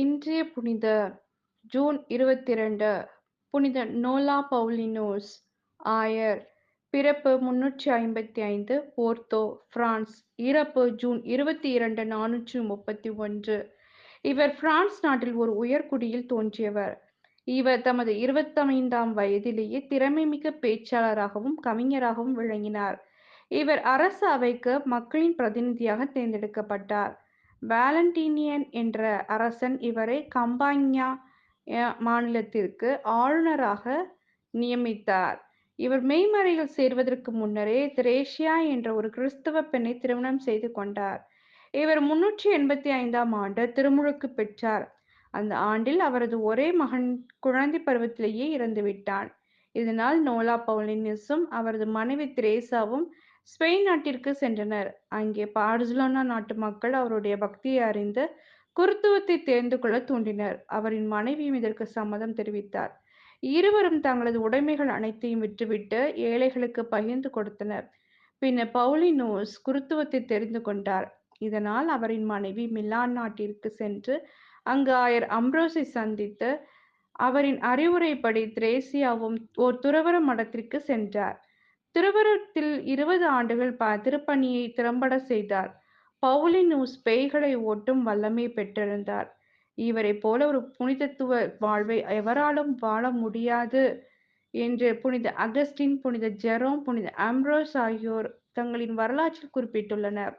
இன்றைய புனிதர் ஜூன் 22 புனித நோலா பவுலினோஸ் ஆயர். பிறப்பு 355 போர்த்தோ, பிரான்ஸ். இறப்பு ஜூன் 22 431. இவர் பிரான்ஸ் நாட்டில் ஒரு உயர்குடியில் தோன்றியவர். இவர் தமது 25ஆம் வயதிலேயே திறமைமிக்க பேச்சாளராகவும் கவிஞராகவும் விளங்கினார். இவர் அரச அவைக்கு மக்களின் பிரதிநிதியாக தேர்ந்தெடுக்கப்பட்டார். வாலண்டினியன் என்ற அரசன் இவரை கம்பாக்ஞா மாநிலத்திற்கு ஆளுநராக நியமித்தார். இவர் மெய்மறையில் சேர்வதற்கு முன்னரே திரேசியா என்ற ஒரு கிறிஸ்தவ பெண்ணை திருமணம் செய்து கொண்டார். இவர் 385ஆம் ஆண்டு திருமுழுக்கு பெற்றார். அந்த ஆண்டில் அவரது ஒரே மகன் குழந்தை பருவத்திலேயே இறந்துவிட்டான். இதனால் நோலா பவுலினஸும் அவரது மனைவி திரேசாவும் ஸ்பெயின் நாட்டிற்கு சென்றனர். அங்கே பார்சிலோனா நாட்டு மக்கள் அவருடைய பக்தியை அறிந்து குருத்துவத்தை தேர்ந்து கொள்ள தூண்டினர். அவரின் மனைவியும் இதற்கு சம்மதம் தெரிவித்தார். இருவரும் தங்களது உடைமைகள் அனைத்தையும் விற்றுவிட்டு ஏழைகளுக்கு பகிர்ந்து கொடுத்தனர். பின்னர் பவுலினோஸ் குருத்துவத்தை தெரிந்து கொண்டார். இதனால் அவரின் மனைவி மிலான் நாட்டிற்கு சென்று அங்கு ஆயர் அம்ப்ரோஸை சந்தித்து அவரின் அறிவுரைப்படி திரேசியாவும் ஓர் துறவற மடத்திற்கு சென்றார். திருவரத்தில் 20 ஆண்டுகள் திருப்பணியை திறம்பட செய்தார். பவுலினூஸ் பேய்களை ஓட்டும் வல்லமை பெற்றிருந்தார். இவரைப் போல ஒரு புனிதத்துவ வாழ்வை எவராலும் வாழ முடியாது என்று புனித அகஸ்டின், புனித ஜெரோம், புனித ஆம்ப்ரோஸ் ஆகியோர் தங்களின் வரலாற்றில் குறிப்பிட்டுள்ளனர்.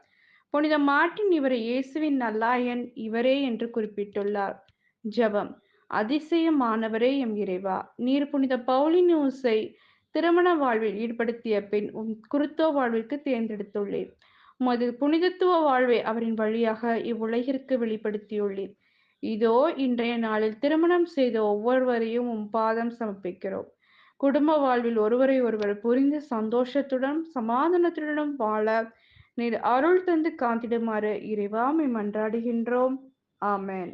புனித மார்ட்டின் இவரை இயேசுவின் நல்லாயன் இவரே என்று குறிப்பிட்டுள்ளார். ஜெபம். அதிசயமானவரே எம் இறைவா, நீர் புனித பவுலினூஸை திருமண வாழ்வில் ஈடுபடுத்திய பின் குருத்தோ வாழ்விற்கு தேர்ந்தெடுத்துள்ளீர். உமது புனிதத்துவ வாழ்வை அவரின் வழியாக இவ்வுலகிற்கு வெளிப்படுத்தியுள்ளீர். இதோ இன்றைய நாளில் திருமணம் செய்த ஒவ்வொருவரையும் பாதம் சமர்ப்பிக்கிறோம். குடும்ப வாழ்வில் ஒருவரை ஒருவர் புரிந்து சந்தோஷத்துடன் சமாதானத்துடனும் வாழ நீர் அருள் தந்து காத்திடுமாறு இறைவா உம்மை மன்றாடுகின்றோம். ஆமென்.